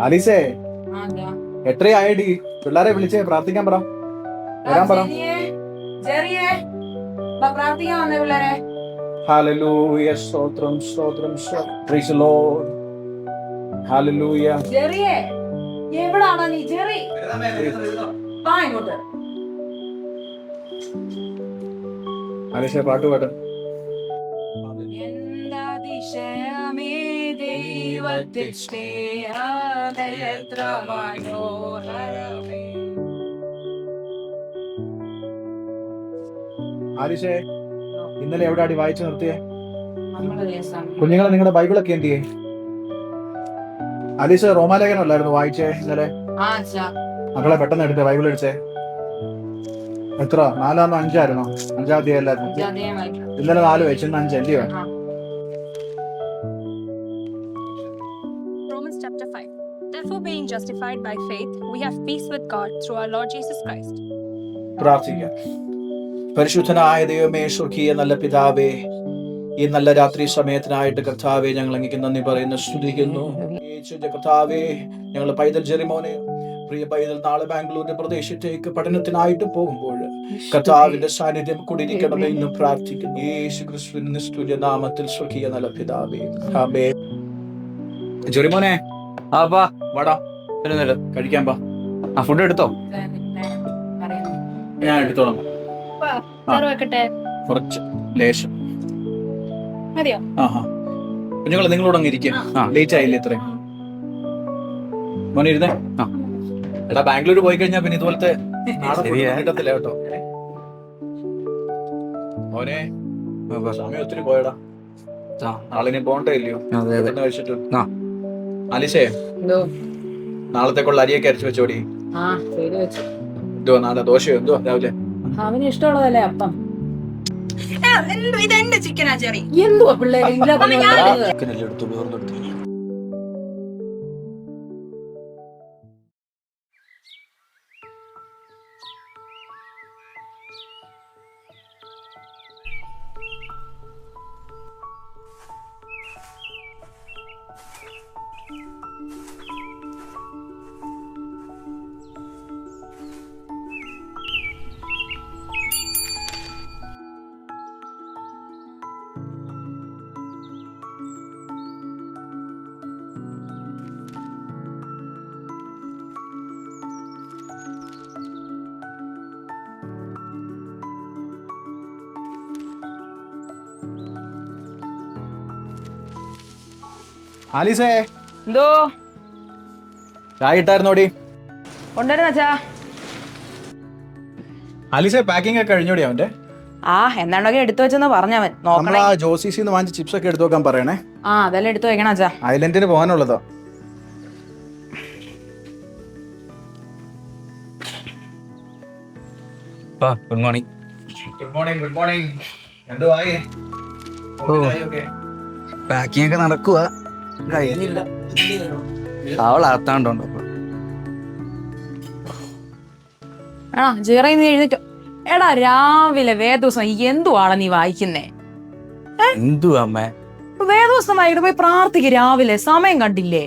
ആലീസേ, എത്രയായി? പിള്ളേരെ വിളിച്ചേ പ്രാർത്ഥിക്കാൻ പറ, വരാൻ പറ. ഹല്ലേലൂയ, സ്തോത്രം സ്തോത്രം സ്തോത്രം. Praise the Lord. ഹല്ലേലൂയ. എവിടാണ് നീ ജെറി? വാ ഇങ്ങോട്ട്. ആലീസേ, പാട്ട് പാട്ട്. എന്താതിശയമേ ദൈവത്തിൽ സ്നേഹമെത്ര മനോഹരമേ. ആലീസേ, ഇന്നലെ എവിടെയാടി വായിച്ചു നിർത്തിയേ? കുഞ്ഞുങ്ങളെ, നിങ്ങളുടെ ബൈബിളൊക്കെ എന്ത് ചെയ്യേ? ആലീസ്, റോമാലേഖനം അല്ലായിരുന്നു വായിച്ചേ ഇന്നലെ? മക്കളെ, പെട്ടെന്ന് എടുത്തേ, ബൈബിൾ എടുത്തേ. എത്ര? 4 5 5 അധ്യായം അല്ലായിരുന്നു? ഇന്നലെ 4 വായിച്ചു, ഇന്ന് 5 അല്ലയോ? Romans chapter 5. Therefore, being justified by faith, we have peace with God through our Lord Jesus Christ. പ്രാർത്ഥിക്കാം. പരിശുദ്ധനായ ദൈവമേ, സ്വർഗീയ നല്ല പിതാവേ, ഈ നല്ല രാത്രി സമയത്തിനായിട്ട് കർത്താവേ, ഞങ്ങൾ അങ്ങേക്ക് നന്ദി പറയുന്നു, സ്തുതിക്കുന്നു. കർത്താവേ, ഞങ്ങൾ പൈതൽ ജെറിമോനെ, പ്രിയ പൈതൽ, നാളെ ബാംഗ്ലൂരിന്റെ പ്രദേശത്തേക്ക് പഠനത്തിനായിട്ട് പോകുമ്പോൾ കർത്താവിന്റെ സാന്നിധ്യം കൂടിയിരിക്കണമേ എന്ന് പ്രാർത്ഥിക്കുന്നു. യേശു ക്രിസ്തുവിന്റെ നിസ്തുല്യ നാമത്തിൽ, സ്വർഗീയ നല്ല പിതാവേ, ആമേൻ. ജെറിമോനെ, വാടാ, കഴിക്കാൻ പാ. ഫുഡ് എടുത്തോ? ഞാൻ എടുത്തോളാം. കുറച്ച് ലേശം മതിയോ? കുഞ്ഞുങ്ങളെ, നിങ്ങളോട് അങ്ങ് ഇരിക്കുക. ലേറ്റ് ആയില്ലേ ഇത്രയും? മോനെ ഇരുന്നേ. എടാ, ബാംഗ്ലൂർ പോയി കഴിഞ്ഞാൽ പിന്നെ ഇതുപോലത്തെ കിട്ടത്തില്ല കേട്ടോ മോനെ. സമയം ഒത്തിരി പോയടാ, നാളിനെ പോണ്ടേ ഇല്ലയോ? കഴിച്ചിട്ട് ആലിശേ, നാളത്തേക്കുള്ള അരിയൊക്കെ അരച്ചു വെച്ചോടി. എന്തോ നാളെ ദോശയോ എന്തോ രാവിലെ? അവന് ഇഷ്ടമുള്ളതല്ലേ അപ്പം. ഇതെന്റെ ചിക്കനാ ചെറി. എന്തുവാ പിള്ളേരെ ആലീസേ, എന്തോ ചായ ഇട്ടായിരുന്നോടി? കൊണ്ടുവരുന്നച്ചാ. ആലീസേ, പാക്കിംഗ് ഒക്കെ കഴിഞ്ഞോടി അവന്റെ? എന്താണ്ടൊക്കെ എടുത്തു വെച്ചെന്ന് പറഞ്ഞവൻ. നമ്മൾ ആ ജോസിന്ന് വാങ്ങിച്ച ചിപ്സ് ഒക്കെ എടുത്തു വെക്കാൻ പറയണേ. അതെല്ലാം എടുത്തു വെക്കണം അച്ഛാ, ഐലൻഡിന് പോകാനുള്ളതാ. Good morning. Good morning. Good morning. എന്തുവായി? പാക്കിംഗ് ഒക്കെ നടക്കുക. കഴിഞ്ഞില്ല, അവളാത്താണ്ടോ? ജീറ നീ എഴുന്നേറ്റോ? എടാ, രാവിലെ വേദോസം എന്തുവാണ് നീ വായിക്കുന്നേ? എന്തുവാ അമ്മേ? വേദോസം വായിട്ട് പോയി പ്രാർത്ഥിക്ക് രാവിലെ, സമയം കണ്ടില്ലേ?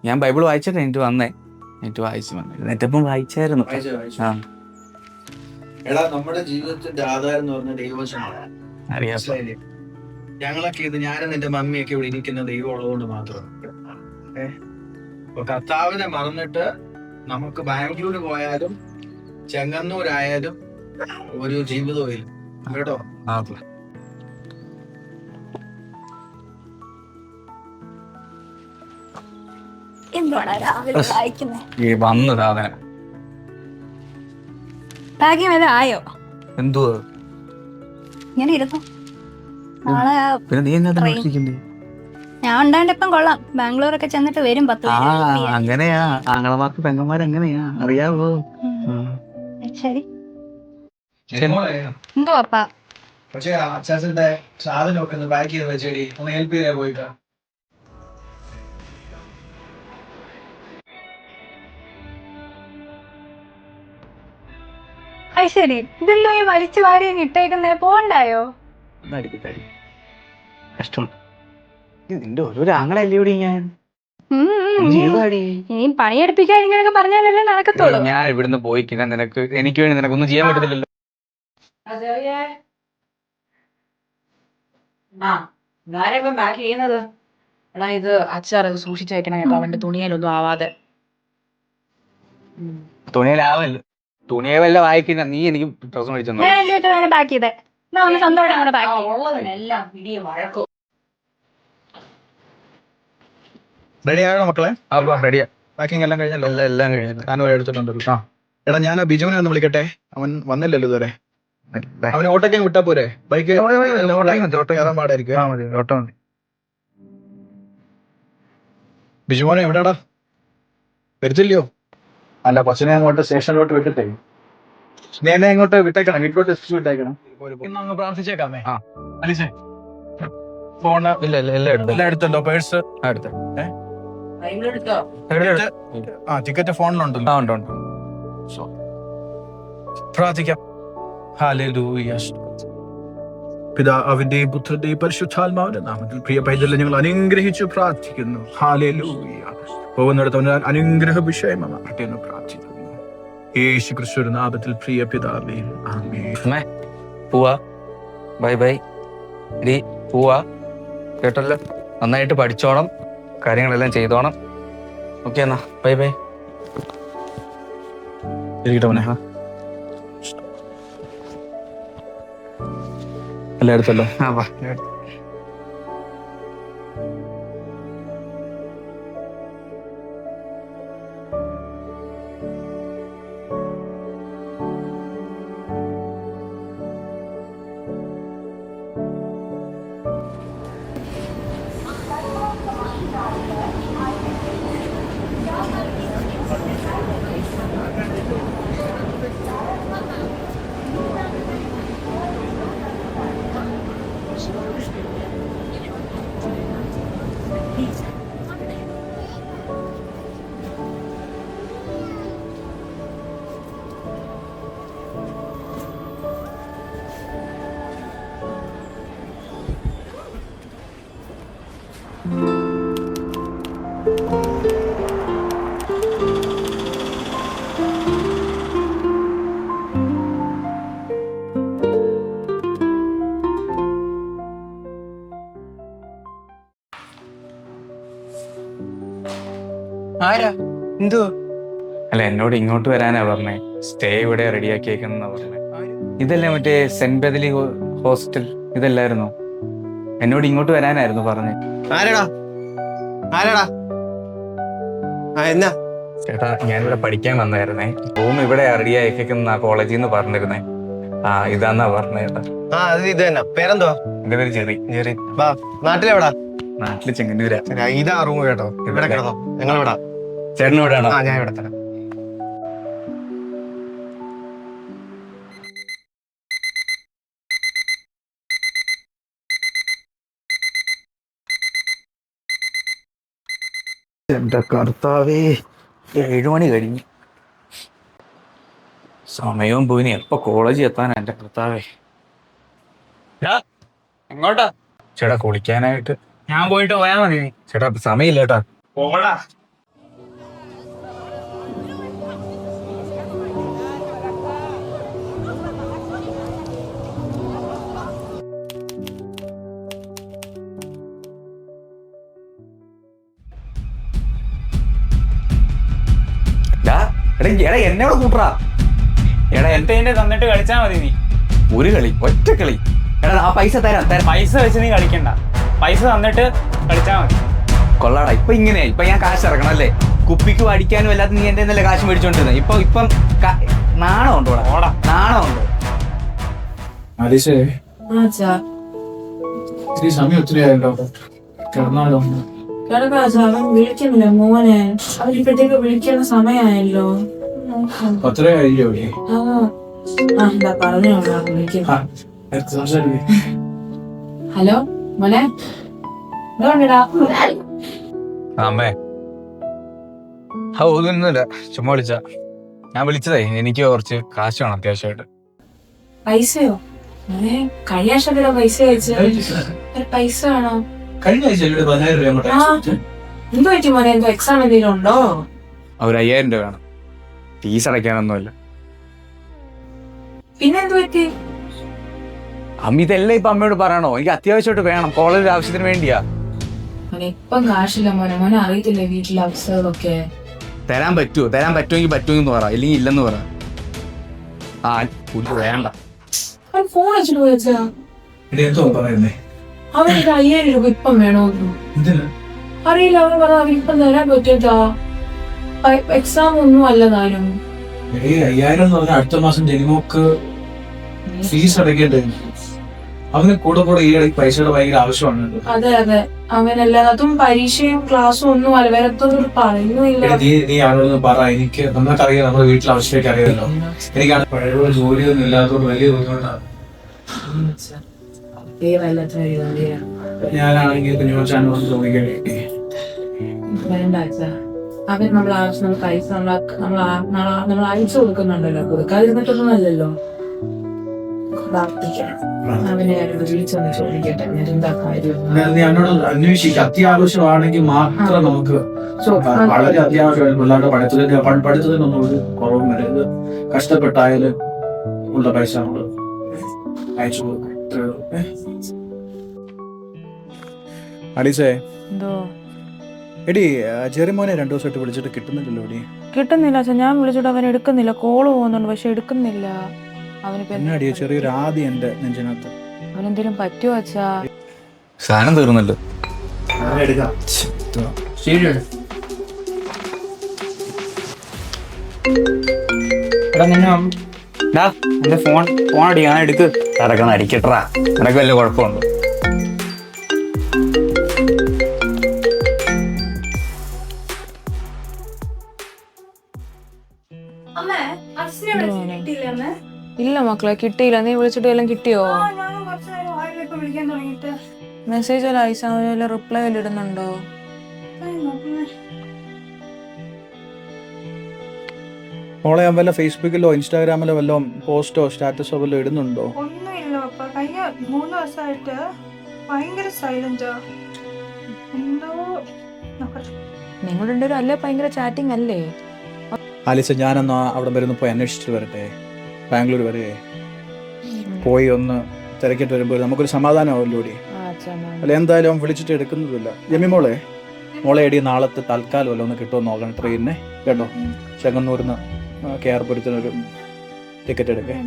ഞാൻ ബൈബിൾ വായിച്ചിട്ട് എനിക്ക് വന്നേ. എനിക്ക് വായിച്ചു എന്നിട്ടിപ്പം വായിച്ചായിരുന്നു. എടാ, നമ്മുടെ ജീവിതത്തിന്റെ ആധാരം എന്ന് പറഞ്ഞ ദൈവവചനമാണ്. അറിയാം. ഞങ്ങളൊക്കെ ഇത്, ഞാനും നിന്റെ മമ്മിയൊക്കെ ഇവിടെ ഇരിക്കുന്ന ദൈവം ഉള്ളതുകൊണ്ട് മാത്രമാണ്. കർത്താവിനെ മറന്നിട്ട് നമുക്ക് ബാംഗ്ലൂർ പോയാലും ചെങ്ങന്നൂരായാലും ഒരു ജീവിതവും ഇല്ല കേട്ടോ. വന്നതാ പാക്കിംഗ് വരെ ആയോ? എന്തുവാ? ഇങ്ങനെ ഇരുന്നു. നാളെ പിന്നെ നീ എന്നാ നോക്കിയിരിക്കണ്ടേ? ഞാൻ ഉണ്ടായിട്ടിപ്പം കൊള്ളാം. ബാംഗ്ലൂരൊക്കെ ചെന്നിട്ട് വരും. 10 അങ്ങനെയാ ആങ്ങളമാർക്ക് പെങ്ങന്മാരങ്ങനെയാ, അറിയാവോ? ശരി. എന്തോ അപ്പാ? പക്ഷേ അച്ചാച്ചന്റെ സാധനമൊക്കെ ഒന്ന് പാക്ക് ചെയ്ത് വെച്ചേടി, ഒന്ന് ഹെൽപ്പ് ചെയ്തേ പോയിട്ടാ. ശരി, ഇതെന്തോ ഈ വലിച്ചു വാരി ഇട്ടേക്കുന്നേ, പോണ്ടായോ? കഷ്ടം. നിന്റെ ഓരോ ആങ്ങളല്ലേ ഇവിടെ ഞാൻ ഇനി പണിയെടുപ്പിക്കാൻ ഇങ്ങനെയൊക്കെ പറഞ്ഞാലല്ലേ നടക്കത്തുള്ളൂ. ഞാൻ ഇവിടുന്ന് പോയിക്കില്ല, നിനക്ക് എനിക്ക് വേണ്ടി നിനക്കൊന്നും ചെയ്യാൻ പറ്റത്തില്ലല്ലോ. ബാക്ക് ചെയ്യുന്നത് എടാ, ഇത് അച്ചാർ സൂക്ഷിച്ചയക്കണം കേട്ടോ, അവന്റെ തുണിയിലൊന്നും ആവാതെ. തുണിയിലാവല്ലോ, തുണിയെ വല്ല വായിക്കുന്ന നീ എനിക്ക് ഡ്രസ് മേടിച്ചു ഞാൻ എന്റെ വീട്ടിൽ പാക്ക് ചെയ്തേ, എന്നാ ഒന്ന് സ്വന്തമായിട്ട് അങ്ങനെ പാക്ക് ചെയ്യും. ഉള്ളതിനെല്ലാം പിടിയെ വഴക്കും. റെഡിയാണോ മക്കളെ? റെഡിയാ, പാക്കിംഗ് എല്ലാം കഴിഞ്ഞല്ലോ? എല്ലാം കഴിഞ്ഞു. ഞാനും എടുത്തിട്ടുണ്ടല്ലോ. എടാ ഞാൻ ആ ബിജുവിനെ ഒന്ന് വിളിക്കട്ടെ, അവൻ വന്നില്ലല്ലോ ഇതുവരെ. അവന് ഓട്ടോക്കെ വിട്ടാ പോരെ? ബൈക്ക് കയറാൻ പാടായിരിക്കും. ഓട്ടോ മതി. ബിജുമോനെ എവിടാടാ? വരുത്തില്ലയോ? അല്ല, കൊച്ചിനെ അങ്ങോട്ട് സ്റ്റേഷനിലോട്ട് വിട്ടിട്ടേ നീ എന്നെ ഇങ്ങോട്ട് വിട്ടേക്കണം, വീട്ടിലോട്ട് എത്തിച്ചു വിട്ടേക്കണം. ഇന്നങ്ങ് പ്രാർത്ഥിച്ചേക്കാമേ. അലിസേ ഫോണ് ഇല്ല എല്ലാം എല്ലാം എടുത്തല്ലോ? പേഴ്സ് എടുത്ത ബൈബിൾ എടുത്തോ? ടിക്കറ്റ് ഫോണിലുണ്ടല്ലോ. ഉണ്ട്. പ്രാർത്ഥിക്കാം. ഹല്ലേലൂയ. പിതാവിന്റെയും പുത്രന്റെയും പരിശുദ്ധാത്മാവിന്റെ നാമത്തിൽ പ്രിയ പൈതലിനെ ഞങ്ങൾ അനുഗ്രഹിച്ചു പ്രാർത്ഥിക്കുന്നു. ഹല്ലേലൂയ. പോകുന്നിടത്ത് അനുഗ്രഹ വിഷയമാകട്ടെ എന്ന് പ്രാർത്ഥിക്കുന്നു. യേശു ക്രിസ്തുവിന്റെ നാമത്തിൽ പ്രിയ പിതാവേ, ആമേൻ. പോവാ, ബൈ ബൈ. ഇനി പോവാ, കേട്ടല്ലോ. നന്നായിട്ട് പഠിച്ചോണം, കാര്യങ്ങളെല്ലാം ചെയ്തോണം. ഓക്കെ എന്നാ, ബൈ ബൈ. ഇരിക്കട്ടെ മോനെ. എല്ലാം എടുത്തല്ലോ? ആരാ? എന്തോ? അല്ല, എന്നോട് ഇങ്ങോട്ട് വരാനാ പറഞ്ഞേ. സ്റ്റേ ഇവിടെ റെഡിയാക്കിയേക്കുന്ന പറഞ്ഞേ. ഇതല്ലേ മറ്റേ സെന്റ് ബദലി ഹോസ്റ്റൽ? ഇതല്ലായിരുന്നോ? എന്നോട് ഇങ്ങോട്ട് വരാനായിരുന്നു പറഞ്ഞേ. എന്നാ ചേട്ടാ, ഞാനിവിടെ പഠിക്കാൻ വന്നായിരുന്നേ. റൂം ഇവിടെ റെഡിയാക്കിയേക്കുന്ന കോളേജിൽ നിന്ന് പറഞ്ഞിരുന്നേ. ഇതാന്നാ പറഞ്ഞ ചേട്ടാ. ഇത് തന്നെ. പേരെന്തോ? എന്റെ പേര് ചെറി. നാട്ടിലെവിടാ? നാട്ടില് ചെങ്ങന്നൂരാ. ഇതാ റൂം കേട്ടോ. ഇവിടെ കിടന്നോ, ഞങ്ങൾ ഇവിടെ. ചേട്ടന് ഇവിടെയാണോ? ഞാൻ ഇവിടെ തരാം. എന്റെ കർത്താവേ, 7 മണി കഴിഞ്ഞു. സമയവും പോയിനി. എപ്പൊ കോളേജിൽ എത്താനാ എന്റെ കർത്താവേ. എങ്ങോട്ടാ ചേട്ടാ? കുളിക്കാനായിട്ട്. ഞാൻ പോയിട്ട് പോയാ മതി ചേട്ടാ, സമയമില്ല ചേട്ടാ. പോടാ. എന്നോട് കൂട്ടറാ. എടാ എന്റെ തന്നിട്ട് കളിച്ചാ മതി നീ. ഒരു കളി, ഒറ്റ കളി. എടാ ആ പൈസ തരാം. പൈസ വെച്ച് നീ കളിക്കണ്ട, പൈസ തന്നിട്ട് കളിച്ചാ മതി. കൊള്ളാടാ. ഇപ്പൊ ഇങ്ങനെ ഇപ്പൊ ഞാൻ കാശ് ഇറക്കണം അല്ലേ? കുപ്പിക്ക് അടിക്കാനും അല്ലാതെ നീ എന്റെ നല്ല കാശ് മേടിച്ചോണ്ടിരുന്നത്. ഇപ്പം നാണം ഉണ്ടോ? നാണം ഉണ്ടോ? അലീസേ, ഇത്തിരി സമയം ഒത്തിരി ആയല്ലോ, കിടന്നാലോ? അവൻ വിളിക്കുന്നില്ല മോനെ. അവരിപ്പോഴത്തേക്ക് വിളിക്കുന്ന സമയമായല്ലോ. 10 കഴിയോ? എന്താ പറഞ്ഞോ വിളിക്കുന്നു. ഹലോ മോനെ, എന്തുകൊണ്ടാ? അമ്മേ, ഒന്നുമില്ല, ചുമ്മാ വിളിച്ച. ഞാൻ വിളിച്ചതേ, എനിക്ക് കുറച്ച് കാശ് വേണം അത്യാവശ്യമായിട്ട്. പൈസയോ? മോനെ കഴിഞ്ഞ ആഴ്ച പൈസ അയച്ചു. പൈസ വേണോ? കഴിഞ്ഞ ആഴ്ച 10,000 രൂപ അങ്ങോട്ട് ആ. അയച്ചു. എന്ത് പറ്റി മോനെ? എന്തോ എക്സാം എന്തെങ്കിലും ഉണ്ടോ? ഒരു 5,000 രൂപ വേണം, ഫീസ് അടയ്ക്കാനൊന്നുമില്ല. പിന്നെന്ത് പറ്റി? അമ്മ ഇതെല്ലാം ഇപ്പൊ അമ്മയോട് പറയണോ? എനിക്ക് അത്യാവശ്യമായിട്ട് വേണം, കോളേജ് ആവശ്യത്തിന് വേണ്ടിയാ. മോനെ ഇപ്പം കാശില്ല മോനെ. മോനെ അറിയത്തില്ലേ വീട്ടിലെ അവസ്ഥകളൊക്കെ. തരാൻ പറ്റുമെങ്കിൽ പറ്റുമെന്ന് പറ, ഇല്ലെങ്കിൽ ഇല്ലെന്ന് പറ. ആ പുല്ല് വേണ്ട. അവൻ ഫോൺ വെച്ചിട്ട് പോയച്ചാ. ഇത് എന്തോ പറയുന്നേ? അവനൊരു 5,000 രൂപ ഇപ്പം വേണോന്നു. എന്തിന്? അറിയില്ല, അവൻ പറഞ്ഞ അവൻ ഇപ്പം തരാൻ പറ്റിയതാ. എക്സാം ഒന്നും അല്ലതാനും. 5,000 എന്ന് പറഞ്ഞാൽ അടുത്ത മാസം ജനിമോക്ക് ഫീസ് അടയ്ക്കേണ്ടത്. അവന് കൂടെ ഈ പൈസയുടെ ഭയങ്കര ആവശ്യമാണ്. അതെ അതെ, അവനല്ലാതെ അതും പരീക്ഷയും ക്ലാസ്സും ഒന്നും അല്ല. വേറെത്തൊന്നും പറയുന്നില്ല. നീ ആരോടൊന്നും പറ. എനിക്ക് നമുക്കറിയാം, നമ്മുടെ വീട്ടിലെ അവസ്ഥയൊക്കെ അറിയാമല്ലോ. എനിക്കാണ് പഴയ ജോലിയൊന്നും ഇല്ലാത്തതുകൊണ്ട് വലിയ ബുദ്ധിമുട്ടാണ്. ഞാനാണെങ്കിൽ കുഞ്ഞുമച്ചാനോട് ചോദിക്കട്ടെ. വേണ്ട അച്ഛാ, അവൻ നമ്മളെ ആവശ്യം പൈസ നമ്മൾ അയച്ചു കൊടുക്കുന്നുണ്ടല്ലോ. കൊടുക്കാതിരുന്നിട്ടൊന്നും അല്ലല്ലോ. അവനെ ആരോട് വിളിച്ചൊന്ന് ചോദിക്കട്ടെ, ഞാൻ എന്താ കാര്യം. നീ എന്നോട് അന്വേഷിക്കുക. അത്യാവശ്യമാണെങ്കിൽ മാത്രം നമുക്ക്, വളരെ അത്യാവശ്യമായിരുന്നു. പിള്ളേരുടെ പഠിത്തത്തിനൊന്നും ഒരു കുറവും വരരുത്. കഷ്ടപ്പെട്ടായാലും ഉള്ള പൈസ നമ്മൾ അയച്ചു കൊടുക്കും. അലീസേ, എന്തോ എടി ചെറിയമോനെ 2 ദിവസമായിട്ട് വിളിച്ചിട്ട് കിട്ടുന്നില്ലല്ലോ. എടി കിട്ടുന്നില്ല അച്ഛാ, ഞാൻ വിളിച്ചിട്ട് അവൻ എടുക്കുന്നില്ല. കോള് പോകുന്നുണ്ട് പക്ഷെ എടുക്കുന്നില്ല. അവനിപ്പോ എന്നാടിയ ചെറിയൊരു ആദ്യം എന്റെ നെഞ്ചിനകത്ത്. അവനെന്തേലും പറ്റുമോ അച്ഛാ? സാധനം തീർന്നല്ലോ. എടുക്കാം. എടാ എന്റെ ഫോൺ അടിക്കാൻ എടുക്ക്. അതൊക്കെ അടിക്കട്ടാ, നിനക്ക് വല്ല കുഴപ്പമുണ്ടോ? ഇല്ല മക്കളെ, കിട്ടിയില്ല. നീ വിളിച്ചിട്ട് എല്ലാം കിട്ടിയോ? മെസ്സേജ് വല്ല അയച്ചാ വല്ല റിപ്ലൈ വല്ല ഇടുന്നുണ്ടോ? മോളെ ഞാൻ വല്ല ഫേസ്ബുക്കിലോ ഇൻസ്റ്റാഗ്രാമിലോ വല്ലോ പോസ്റ്റോ സ്റ്റാറ്റസോ വല്ലോ ഇടുന്നുണ്ടോ? ഒന്നുമില്ല പപ്പ. കഴിഞ്ഞ 3 ദിവസമായിട്ട് ഭയങ്കര സൈലന്റ്. എന്തോ നിങ്ങൾ രണ്ടുപേരും അല്ലേ ഭയങ്കര ചാറ്റിംഗ് അല്ലേ? ആലിസ, ഞാനൊന്ന് അവിടെ വരുന്ന പോയി അന്വേഷിച്ചിട്ട് വരട്ടെ. ബാംഗ്ലൂർ വരെ പോയി ഒന്ന് തിരക്കിട്ട് വരുമ്പോൾ നമുക്കൊരു സമാധാനമാവല്ലോ. അല്ല എന്തായാലും അവൻ വിളിച്ചിട്ട് എടുക്കുന്നതില്ല. യമ്മി മോളെ എടി നാളത്തെ തൽക്കാലം വല്ല ഒന്ന് കിട്ടുമോ നോക്കണം ട്രെയിനിനെ, കേട്ടോ. ചെങ്ങന്നൂരിന്ന് കെയർപുരത്തിനൊരു ടിക്കറ്റ് എടുക്കേ.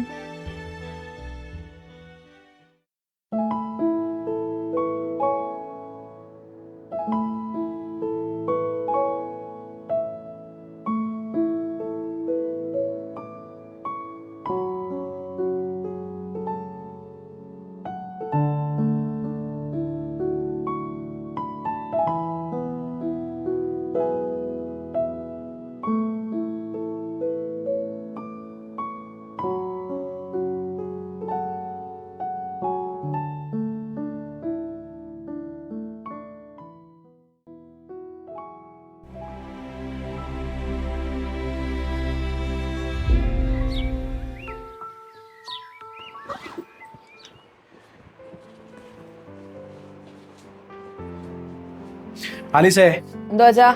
ആലിസേ, എന്തോ അച്ഛാ,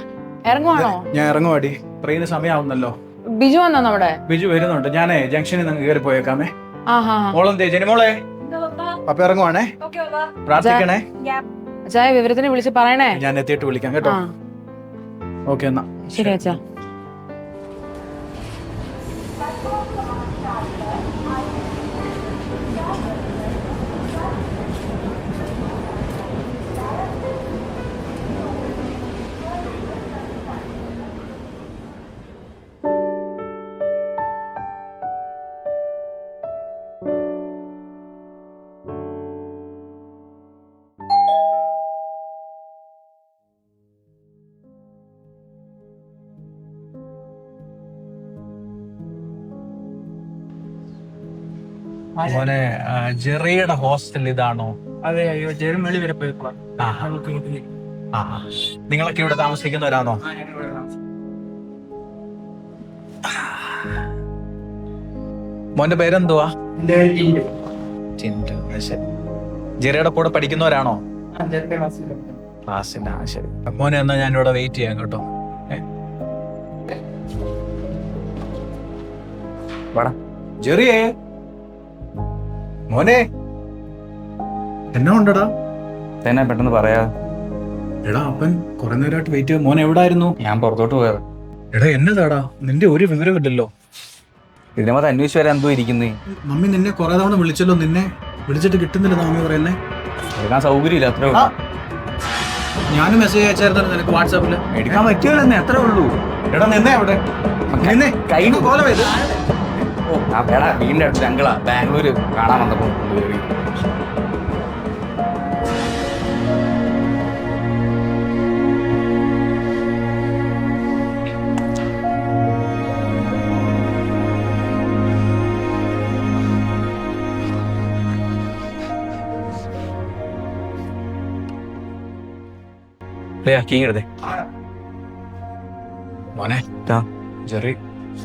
ഇറങ്ങുവാണോ? ഞാൻ ഇറങ്ങുവാടി. ട്രെയിന് സമയമാവുന്നല്ലോ. ബിജു വന്നോ നമ്മുടെ? ബിജു വരുന്നുണ്ട്. ഞാനേ ജംഗ്ഷനിൽ നിന്ന് കയറി പോയേക്കാമേ. ആഹാ. മോളെന്തേ ജനിമോളെ? പപ്പ ഇറങ്ങുവാണേ, പ്രാർത്ഥിക്കണേ. അച്ഛാ വിവരത്തിന് വിളിച്ച് പറയണേ. ഞാൻ എത്തിയിട്ട് വിളിക്കാം കേട്ടോ. ഓക്കെ എന്നാ ശരി അച്ഛാ. മോനെ, ജെറിയുടെ ഹോസ്റ്റൽ ഇതാണോ? അതെ, അയ്യോ ജെറുമേളി വരെ പോയിക്കോളാം. നിങ്ങളൊക്കെ ഇവിടെ താമസിക്കുന്നവരാണോ? മോന്റെ പേരെന്തുവാ? ടിൻഡു, ശരി. ജെറിയുടെ കൂടെ പഠിക്കുന്നവരാണോ? ക്ലാസ്സിലാ, ശരി. മോനെ എന്നാ ഞാൻ ഇവിടെ വെയിറ്റ് ചെയ്യാം കേട്ടോ. ജെറിയേ, മോനെ എന്നാ ഉണ്ടടാ? തന്നെ പെട്ടെന്ന് പറയാ. എടാ അപ്പൻ കുറെ നേരമായിട്ട് വെയിറ്റ് ചെയ്യും. മോൻ എവിടായിരുന്നു? ഞാൻ പുറത്തോട്ട് പോയത്. എടാ എന്നതാടാ, നിന്റെ ഒരു വിവരമില്ലല്ലോ. ഇതിനകത്ത് അന്വേഷിച്ച് വരാൻ എന്തോ ഇരിക്കുന്നേ. മമ്മി നിന്നെ കുറെ തവണ വിളിച്ചല്ലോ, നിന്നെ വിളിച്ചിട്ട് കിട്ടുന്നില്ല മമ്മി പറയുന്നേ. എടുക്കാൻ സൗകര്യമില്ല, അത്രേ ഉള്ളൂ. ഞാനും മെസ്സേജ് അയച്ചായിരുന്നു നിനക്ക് വാട്സാപ്പില്. എടുക്കാൻ പറ്റുമല്ലോ, അത്രേ ഉള്ളൂ. എടാ നിന്നെ അവിടെ നിന്നെ കൈ പോലെ ഇത്. ഓ ആ പേടാ വീടിന്റെ അടുത്ത് ഞങ്ങളാ ബാംഗ്ലൂര് കാണാൻ വന്നപ്പോ കൊണ്ടുകയറി. കീ എടുത്തേ മോനെ ജെറി,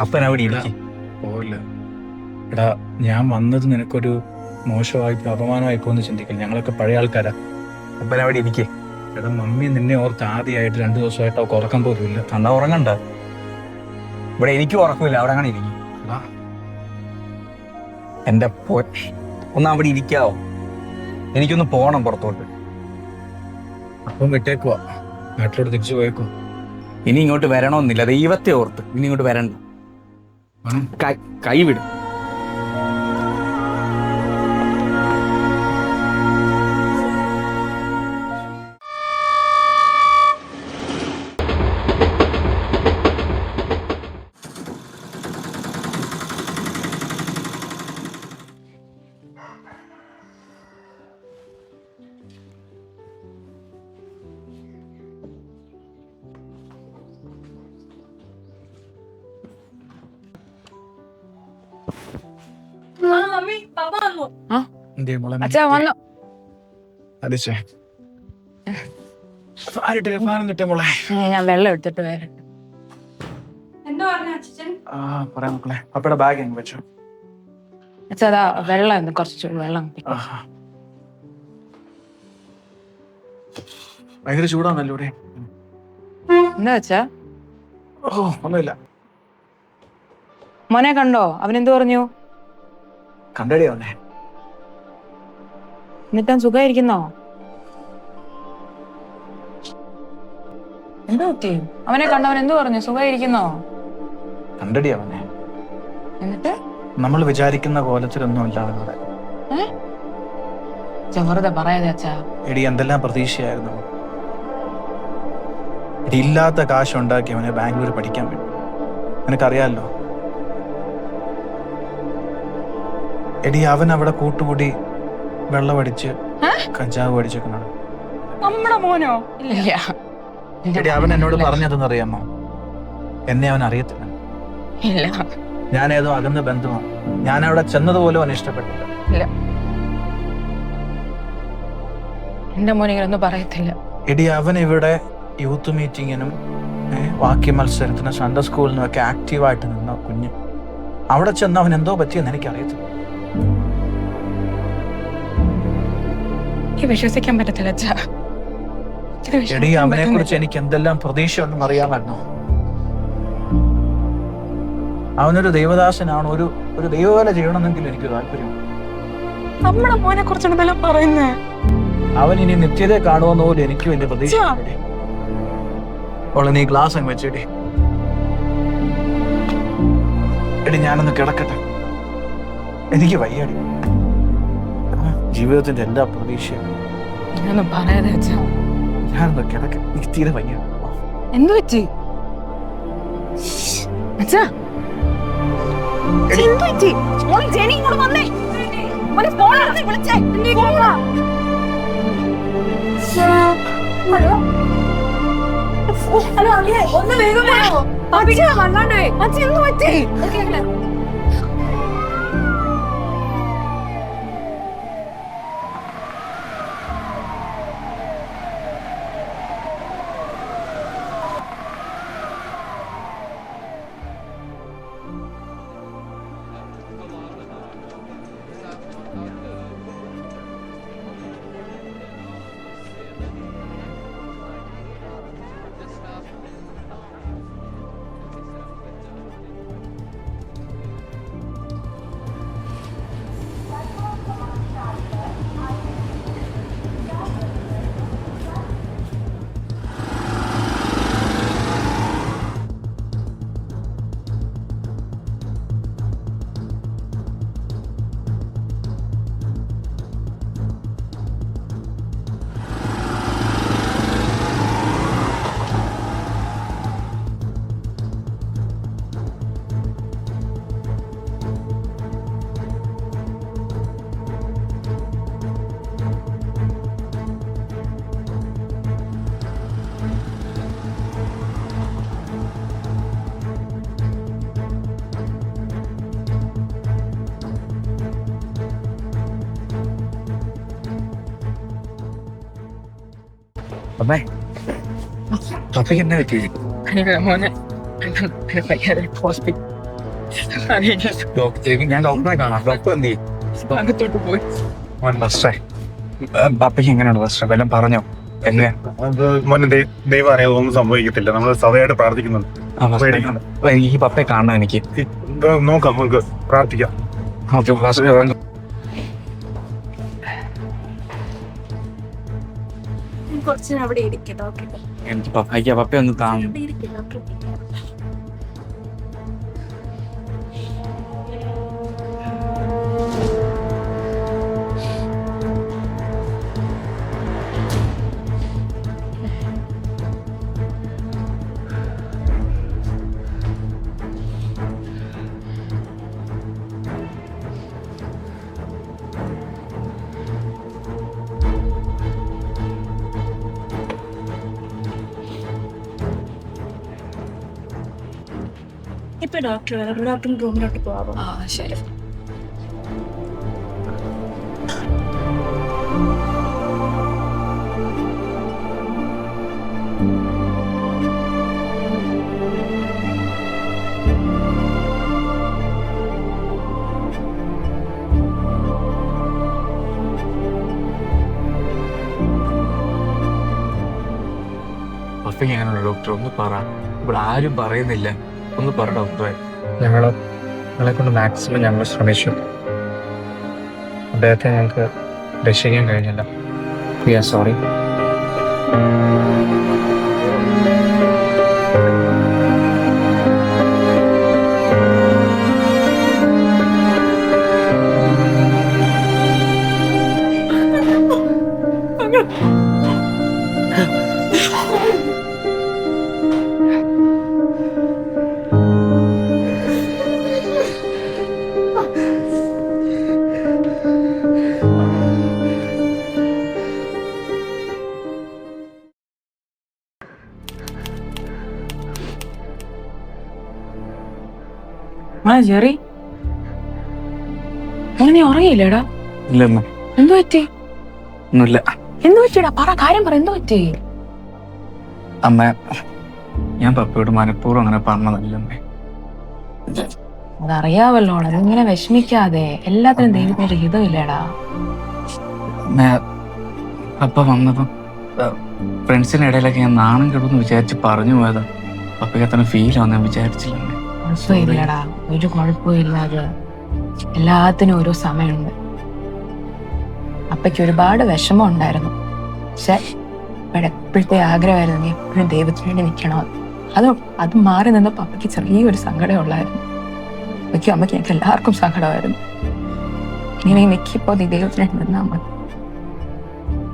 അപ്പൻ അവിടെ ഇരിക്കും. പോയില്ല. എടാ ഞാൻ വന്നത് നിനക്കൊരു മോശമായിപ്പോ അപമാനമായിപ്പോ എന്ന് ചിന്തിക്കില്ല. ഞങ്ങളൊക്കെ പഴയ ആൾക്കാരാ. അപ്പൻ അവിടെ ഇരിക്കേ. എടാ മമ്മി നിന്നെ ഓർത്ത് ആദ്യമായിട്ട് 2 ദിവസമായിട്ട് അവർക്ക് ഉറക്കം പോലും ഇല്ല. എന്നാ ഉറങ്ങണ്ട. ഇവിടെ എനിക്കും ഉറക്കമില്ല, അവിടെ അങ്ങനെ ഇരിക്കും. എന്റെ ഒന്ന് അവിടെ ഇരിക്കാവോ? എനിക്കൊന്ന് പോണം പുറത്തോട്ട്. അപ്പം വിട്ടേക്കുവാ, നാട്ടിലോട്ട് തിരിച്ചു പോയേക്കുവാ. ഇനി ഇങ്ങോട്ട് വരണമെന്നില്ല, ദൈവത്തെ ഓർത്ത് ഇനി ഇങ്ങോട്ട് വരണ്ട. കൈ വിടും. മമ്മി പപ്പ വന്നു. എന്തേ മോളെ? അച്ഛാ വന്നു. അതിശേ ആരിട്ടെ മോളെ. ഞാൻ വെള്ളം എടുത്തിട്ട് വരാം. എന്താ പറഞ്ഞ അച്ഛൻ? പറയാം മക്കളെ. അപ്പയുടെ ബാഗ് എങ്ങ് വെച്ചോ. അച്ഛാ അതാ വെള്ളം, കുറച്ച് വെള്ളം. ഭയങ്കര ചൂടാണല്ലോ ഇവിടെ. എന്താ വെച്ചാ? ഓ ഒന്നുമില്ല. മോനെ കണ്ടോ? അവനെന്ത് പറഞ്ഞു? കണ്ടടി അവനെ. എന്നിട്ടാൻ സുഖമായിരിക്കുന്നോ? എന്താ പറ്റി? അവനെ കണ്ടവൻ എന്ത് പറഞ്ഞു? സുഖമായിരിക്കുന്നോ? കണ്ടടി അവനെ. എന്നിട്ട് നമ്മൾ വിചാരിക്കുന്ന കോലത്തിലൊന്നും ഇല്ല അവനോട്. വെറുതെ പറയാതെ അച്ഛാ. എടി എന്തെല്ലാം പ്രതീക്ഷയായിരുന്നു. എടി ഇല്ലാത്ത കാശുണ്ടാക്കി അവനെ ബാംഗ്ലൂർ പഠിക്കാൻ വേണ്ടി. നിനക്കറിയാലോ എടി, അവൻ അവിടെ കൂട്ടുകൂടി വെള്ളമടിച്ച് കഞ്ചാവ് അടിച്ചൊക്കെ നടക്കും. നമ്മുടെ മോനോ? ഇല്ല. എടി അവൻ എന്നോട് പറഞ്ഞതെന്നറിയാമോ? എന്നെ അവൻ അറിയത്തില്ല. ഇല്ല. ഞാൻ ഏതോ അകന്ന ബന്ധുവാണ്. ഞാൻ അവിടെ ചെന്നതുപോലും അവൻ ഇഷ്ടപ്പെട്ടില്ല. ഇല്ല, എന്റെ മോനിങ്ങനൊന്നും പറയത്തില്ല. എടി അവൻ ഇവിടെ യൂത്ത് മീറ്റിങ്ങിനും വാക്യ മത്സരത്തിനും സൺഡേ സ്കൂളിനും ഒക്കെ ആക്റ്റീവായിട്ട് നിന്ന കുഞ്ഞ്. അവിടെ ചെന്ന് അവൻ എന്തോ പറ്റിയെന്ന് എനിക്കറിയത്തില്ല. വിശ്വസിക്കാൻ പറ്റത്തില്ല അച്ഛാ. എടി അവനെ കുറിച്ച് എനിക്ക് എന്തെല്ലാം പ്രതീക്ഷ ഉണ്ടെന്ന് അറിയാമായിരുന്നു. അവനൊരു ദൈവദാസനാണ്. ഒരു ദൈവവേല ചെയ്യണമെന്നെങ്കിലും എനിക്ക് താല്പര്യം. നമ്മുടെ മോനെ കുറിച്ചാണ് പറയുന്നേ. അവൻ ഇനി നിത്യതയെ കാണുമെന്ന് പോലും എനിക്ക് വലിയ പ്രതീക്ഷ. നീ ഗ്ലാസ് അങ്ങ് വെച്ചേടി. എടി ഞാനൊന്ന് കിടക്കട്ടെ, എനിക്ക് വയ്യടി. ജീവിതത്തിന്റെ എല്ലാ പ്രതീക്ഷയും പറയാതെ അച്ഛാ. ഞാനൊന്ന് കിടക്കെ, എനിക്ക് തീരെ വയ്യ. എന്ത് പറ്റി അച്ഛാ? എന്ത് പറ്റി? ജെനി ഇങ്ങോട്ട് വന്നേ. വിളിച്ചേ. ഹലോ അല്ലേ, ഒന്ന് വേഗം വേണോ? വന്നാണ്ടേ അച്ഛൻ എന്ത് പറ്റി? അമ്മേ പപ്പയ്ക്ക് എന്നാ പറ്റി? മോനെ ഞാൻ ഡോക്ടറെ കാണാം. ഡോക്ടർ എന്ത് ചെയ്യും? അകത്തോട്ട് പോയി. ബസ്റ്റേ പപ്പയ്ക്ക് എങ്ങനെയുണ്ട് ബസ്റ്റേ? വല്ലതും പറഞ്ഞോ? എങ്ങനെ മോനെ ദൈവം അറിയാതെ ഒന്നും സംഭവിക്കത്തില്ല. നമ്മൾ സഭയായിട്ട് പ്രാർത്ഥിക്കുന്നുണ്ട്. എനിക്ക് പപ്പയെ കാണണം. എനിക്ക് നോക്കാം, നമുക്ക് പ്രാർത്ഥിക്കാം. ഓക്കെ ബസ്റ്റേ. കുറച്ച് അവിടെ ഇരിക്കും ഡോക്ടർ. എനിക്ക് പപ്പയെ ഒന്ന് കാണണം. അവിടെ ഇരിക്കും ഡോക്ടർ. ഇപ്പൊ ഡോക്ടർ ഡോക്ടറിന്റെ റൂമിലോട്ട് പോവാമോ? ആ ശരി. പപ്പയ്ക്ക് എങ്ങനെയുണ്ട് ഡോക്ടർ? ഒന്ന് പറ. ഇവിടെ ആരും പറയുന്നില്ല. ഒന്ന് പറ ഡോക്ടറെ. ഞങ്ങളെ കൊണ്ട് മാക്സിമം ഞങ്ങൾ ശ്രമിച്ചു. അദ്ദേഹത്തെ ഞങ്ങൾക്ക് രക്ഷിക്കാൻ കഴിഞ്ഞില്ല. We are sorry. ആ ജെറി, മോനെ നീ ഉറങ്ങിയില്ലേടാ? ഇല്ലമ്മ എന്തു പറ്റി? ഒന്നുമില്ല. എന്തു പറ്റിയടാ? പറ, കാര്യം പറ. എന്തു പറ്റി? അമ്മ ഞാൻ പപ്പയോട് മനഃപൂർവ്വം അങ്ങനെ പറഞ്ഞതല്ലമ്മേ. അതറിയാവല്ലോടാ. ഇങ്ങനെ വിഷമിക്കാതെ. എല്ലാത്തിനും ദൈവത്തിന്റെ ഹിതമില്ലേടാ. പപ്പ വന്നപ്പം ഫ്രണ്ട്സിന്റെ ഇടയിലൊക്കെ ഞാൻ നാണം കെടുന്ന് വിചാരിച്ച് പറഞ്ഞു പോയതാ. പപ്പയ്ക്ക് അത്ര ഫീൽ ആവുന്ന വിചാരിച്ചില്ലമ്മേ. കുഴപ്പമില്ലടാ, ഒരു കുഴപ്പമില്ലാതെ. എല്ലാത്തിനും ഓരോ സമയമുണ്ട്. അപ്പയ്ക്ക് ഒരുപാട് വിഷമം ഉണ്ടായിരുന്നു. പക്ഷെ എപ്പോഴത്തെ ആഗ്രഹമായിരുന്നു നീ എപ്പോഴും ദൈവത്തിന് വേണ്ടി നിൽക്കണം. അത് മാറി നിന്നപ്പോൾ അപ്പയ്ക്ക് ചെറിയൊരു സങ്കടം ഉള്ളായിരുന്നു. അപ്പയ്ക്കും അമ്മയ്ക്ക് ഞങ്ങൾക്ക് എല്ലാവർക്കും സങ്കടമായിരുന്നു. ഇങ്ങനെ നിൽക്കിപ്പോ നീ ദൈവത്തിന് വേണ്ടി നിന്നാ മതി.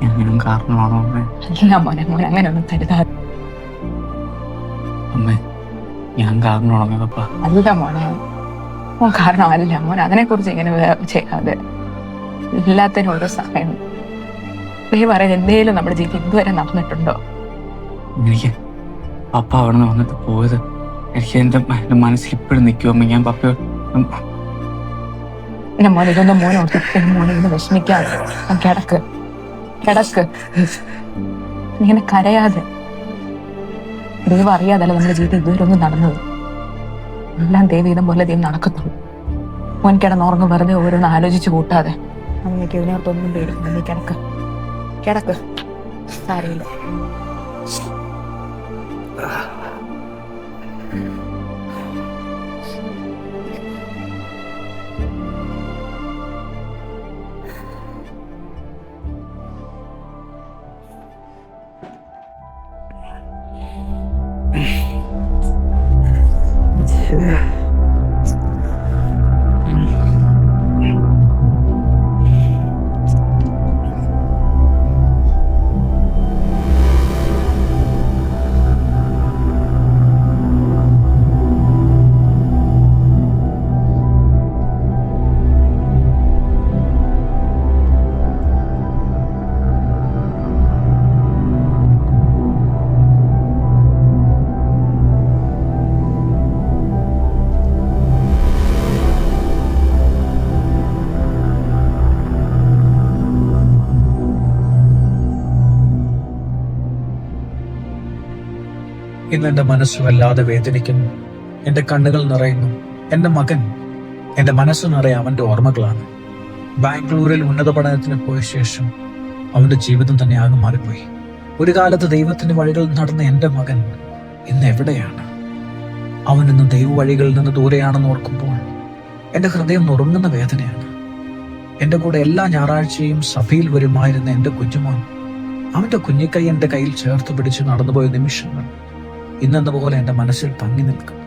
ഞാനും കാരണമാണോ അമ്മേ? അല്ല മോനെ, മോനെ അങ്ങനെ ഒന്നും തരുതാ. അമ്മേ ഞാൻ കാരണമാണോ പപ്പ? അല്ല മോനെ, മോൻ കാരണമല്ല മോനെ. അതിനെ കുറിച്ച് ഇങ്ങനെ ചെയ്യാതെ. എല്ലാത്തിനും ഓരോ സമയം. നീ പറയുന്നത് എന്തേലും നമ്മുടെ ജീവിതം ഇതുവരെ നടന്നിട്ടുണ്ടോ? എനിക്ക് പപ്പ അവിടെ നിന്ന് വന്നിട്ട് പോയത് എനിക്ക് എന്റെ മനസ്സിൽ ഇപ്പോഴും നിൽക്കുമോ? ഞാൻ പപ്പ എന്റെ മോനെ ഇതൊന്നും മോനെ ഓർത്തിട്ട് മോനെ ഇന്ന് വിഷമിക്കാതെ. കിടക്ക് കിടക്ക്, ഇങ്ങനെ കരയാതെ. ദൈവം അറിയാതല്ല നമ്മുടെ ജീവിതം ഇതുവരെ ഒന്നും നടന്നത്. എല്ലാം ദൈവം പോലെ ദൈവം നടക്കത്തുള്ളൂ. മോൻ കിടന്നുറങ്ങും, വെറുതെ ഓരോന്ന് ആലോചിച്ച് കൂട്ടാതെ. അങ്ങനെയൊക്കെ ഇതിനകത്തൊന്നും പേടിക്കുന്നു. നീ കിടക്ക് കിടക്ക്, സാരമില്ല. ഇന്ന് എൻ്റെ മനസ്സ് വല്ലാതെ വേദനിക്കുന്നു. എൻ്റെ കണ്ണുകൾ നിറയുന്നു. എൻ്റെ മകൻ, എൻ്റെ മനസ്സ് നിറയെ അവൻ്റെ ഓർമ്മകളാണ്. ബാംഗ്ലൂരിൽ ഉന്നത പഠനത്തിന് പോയ ശേഷം അവൻ്റെ ജീവിതം തന്നെ ആകെ മാറിപ്പോയി. ഒരു കാലത്ത് ദൈവത്തിൻ്റെ വഴികളിൽ നടന്ന എൻ്റെ മകൻ ഇന്ന് എവിടെയാണ്? അവൻ ഇന്ന് ദൈവ വഴികളിൽ നിന്ന് ദൂരെയാണെന്ന് ഓർക്കുമ്പോൾ എൻ്റെ ഹൃദയം നുറുങ്ങുന്ന വേദനയാണ്. എൻ്റെ കൂടെ എല്ലാ ഞായറാഴ്ചയും സഭയിൽ വരുമായിരുന്ന എൻ്റെ കുഞ്ഞുമോൻ, അവൻ്റെ കുഞ്ഞിക്കൈ എൻ്റെ കയ്യിൽ ചേർത്ത് പിടിച്ച് നടന്നുപോയ നിമിഷങ്ങൾ ഇന്നെന്ന പോലെ എൻ്റെ മനസ്സിൽ തങ്ങി നിൽക്കും.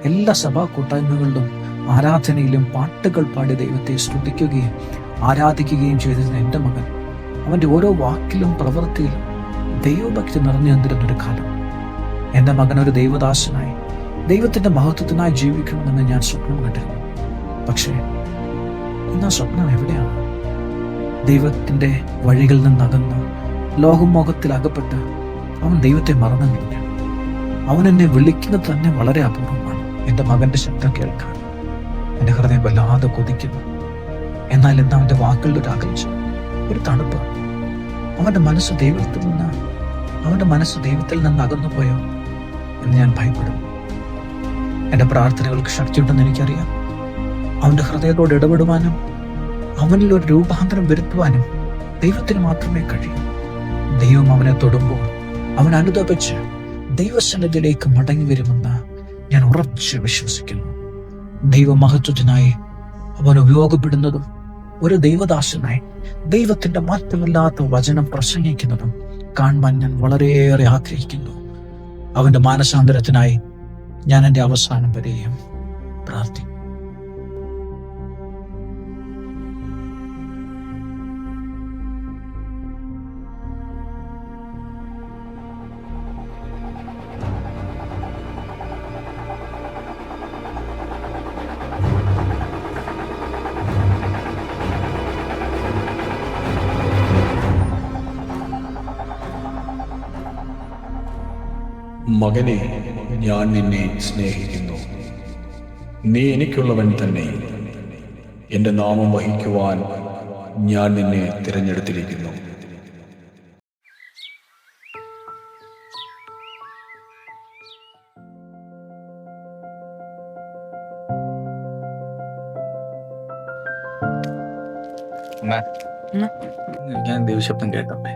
എല്ലാ സഭാ കൂട്ടായ്മകളിലും ആരാധനയിലും പാട്ടുകൾ പാടി ദൈവത്തെ സ്തുതിക്കുകയും ആരാധിക്കുകയും ചെയ്തിരുന്ന എൻ്റെ മകൻ, അവൻ്റെ ഓരോ വാക്കിലും പ്രവൃത്തിയിലും ദൈവഭക്തി നിറഞ്ഞു നിന്നിരുന്നൊരു കാലം. എൻ്റെ മകൻ ഒരു ദൈവദാസനായി ദൈവത്തിൻ്റെ മഹത്വത്തിനായി ജീവിക്കണമെന്ന് ഞാൻ സ്വപ്നം കണ്ടിരുന്നു. പക്ഷേ ഇന്ന് ആ സ്വപ്നം എവിടെയാണ്? ദൈവത്തിൻ്റെ വഴികളിൽ നിന്നകന്ന് ലോകമോഹത്തിൽ അകപ്പെട്ട് അവൻ ദൈവത്തെ മറന്നു കഴിഞ്ഞു. അവൻ എന്നെ വിളിക്കുന്നത് തന്നെ വളരെ അപൂർവമാണ്. എൻ്റെ മകൻ്റെ ശബ്ദം കേൾക്കാൻ എൻ്റെ ഹൃദയം വല്ലാതെ കൊതിക്കുന്നു. എന്നാൽ ഇന്ന് അവൻ്റെ വാക്കുകളുടെ ഒരു അകൽച്ച, ഒരു തണുപ്പ്. അവൻ്റെ മനസ്സ് ദൈവത്തിൽ നിന്ന് അകന്നുപോയോ എന്ന് ഞാൻ ഭയപ്പെടുന്നു. എൻ്റെ പ്രാർത്ഥനകൾക്ക് ശക്തിയുണ്ടെന്ന് എനിക്കറിയാം. അവൻ്റെ ഹൃദയത്തോട് ഇടപെടുവാനും അവനിൽ ഒരു രൂപാന്തരം വരുത്തുവാനും ദൈവത്തിന് മാത്രമേ കഴിയൂ. ദൈവം അവനെ തൊടുമ്പോൾ അവൻ അനുതപിച്ച് ദൈവസന്നിധിയിലേക്ക് മടങ്ങി വരുമെന്ന് ഞാൻ ഉറച്ചു വിശ്വസിക്കുന്നു. ദൈവമഹത്വത്തിനായി അവൻ ഉപയോഗപ്പെടുന്നതും ഒരു ദൈവദാസനായി ദൈവത്തിൻ്റെ മാറ്റമില്ലാത്ത വചനം പ്രസംഗിക്കുന്നതും കാണുവാൻ ഞാൻ വളരെയേറെ ആഗ്രഹിക്കുന്നു. അവൻ്റെ മാനസാന്തരത്തിനായി ഞാൻ എൻ്റെ അവസാനം വരെയും പ്രാർത്ഥിക്കും. മകനെ, ഞാൻ നിന്നെ സ്നേഹിക്കുന്നു. നീ എനിക്കുള്ളവൻ തന്നെ. എൻ്റെ നാമം വഹിക്കുവാൻ ഞാൻ നിന്നെ തിരഞ്ഞെടുത്തിരിക്കുന്നു. ഞാൻ ദൈവശബ്ദം കേട്ടമ്മേ.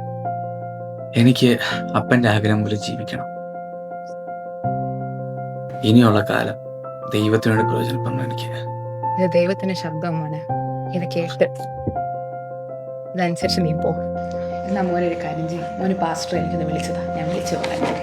എനിക്ക് അപ്പൻ്റെ ആഗ്രഹം പോലെ ജീവിക്കണം. ഇനിയുള്ള കാലം ദൈവത്തിനോട് പ്രയോജനപ്പെടണം. എനിക്ക് ഇത് ദൈവത്തിന്റെ ശബ്ദമാണ്. ഇത് കേട്ട് ഇതനുസരിച്ച് നീ പോ. എന്നാ മോനൊരു കാര്യം ചെയ്യും. മോന് പാസ്റ്റർ എനിക്കൊന്ന് വിളിച്ചതാ, ഞാൻ വിളിച്ചു പറയാം.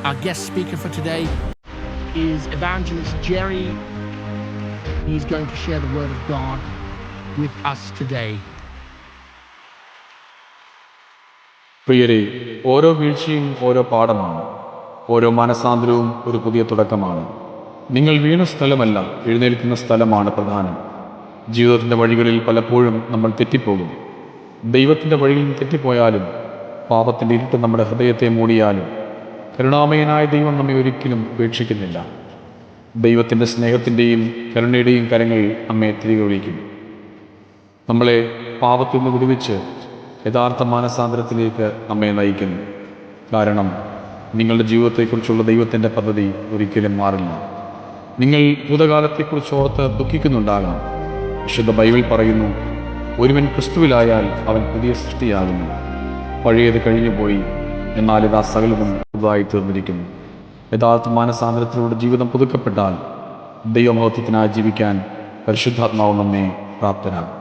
Our guest speaker for today is Evangelist Jerry. He's going to share the Word of God with us today. പ്രിയരെ, ഓരോ വീഴ്ചയും ഓരോ പാഠമാണ്. ഓരോ മനസാന്തരവും ഒരു പുതിയ തുടക്കമാണ്. നിങ്ങൾ വീണ സ്ഥലമല്ല, എഴുന്നേൽക്കുന്ന സ്ഥലമാണ് പ്രധാനം. ജീവിതത്തിൻ്റെ വഴികളിൽ പലപ്പോഴും നമ്മൾ തെറ്റിപ്പോകും. ദൈവത്തിൻ്റെ വഴിയിൽ തെറ്റിപ്പോയാലും പാപത്തിൻ്റെ ഇരുട്ട് നമ്മുടെ ഹൃദയത്തെ മൂടിയാലും കരുണാമയനായ ദൈവം നമ്മെ ഒരിക്കലും ഉപേക്ഷിക്കുന്നില്ല. ദൈവത്തിൻ്റെ സ്നേഹത്തിൻ്റെയും കരുണയുടെയും കരങ്ങൾ നമ്മെ തിരികെ വിളിക്കും. നമ്മളെ പാപത്തിൽ നിന്ന് വിടുവിച്ച് യഥാർത്ഥ മാനസാന്തരത്തിലേക്ക് നമ്മെ നയിക്കുന്നു. കാരണം നിങ്ങളുടെ ജീവിതത്തെക്കുറിച്ചുള്ള ദൈവത്തിൻ്റെ പദ്ധതി ഒരിക്കലും മാറില്ല. നിങ്ങൾ ഭൂതകാലത്തെക്കുറിച്ച് ഓർത്ത് ദുഃഖിക്കുന്നുണ്ടാകാം. വിശുദ്ധ ബൈബിൾ പറയുന്നു, ഒരുവൻ ക്രിസ്തുവിലായാൽ അവൻ പുതിയ സൃഷ്ടിയാകുന്നു. പഴയത് കഴിഞ്ഞുപോയി, എന്നാൽ ഇതാ സകലവും പുതുതായി തീർന്നിരിക്കുന്നു. യഥാർത്ഥ മാനസാന്തരത്തിലൂടെ ജീവിതം പുതുക്കപ്പെട്ടാൽ ദൈവമഹത്വത്തിനായി ജീവിക്കാൻ പരിശുദ്ധാത്മാവ് നമ്മെ പ്രാപ്തരാകും.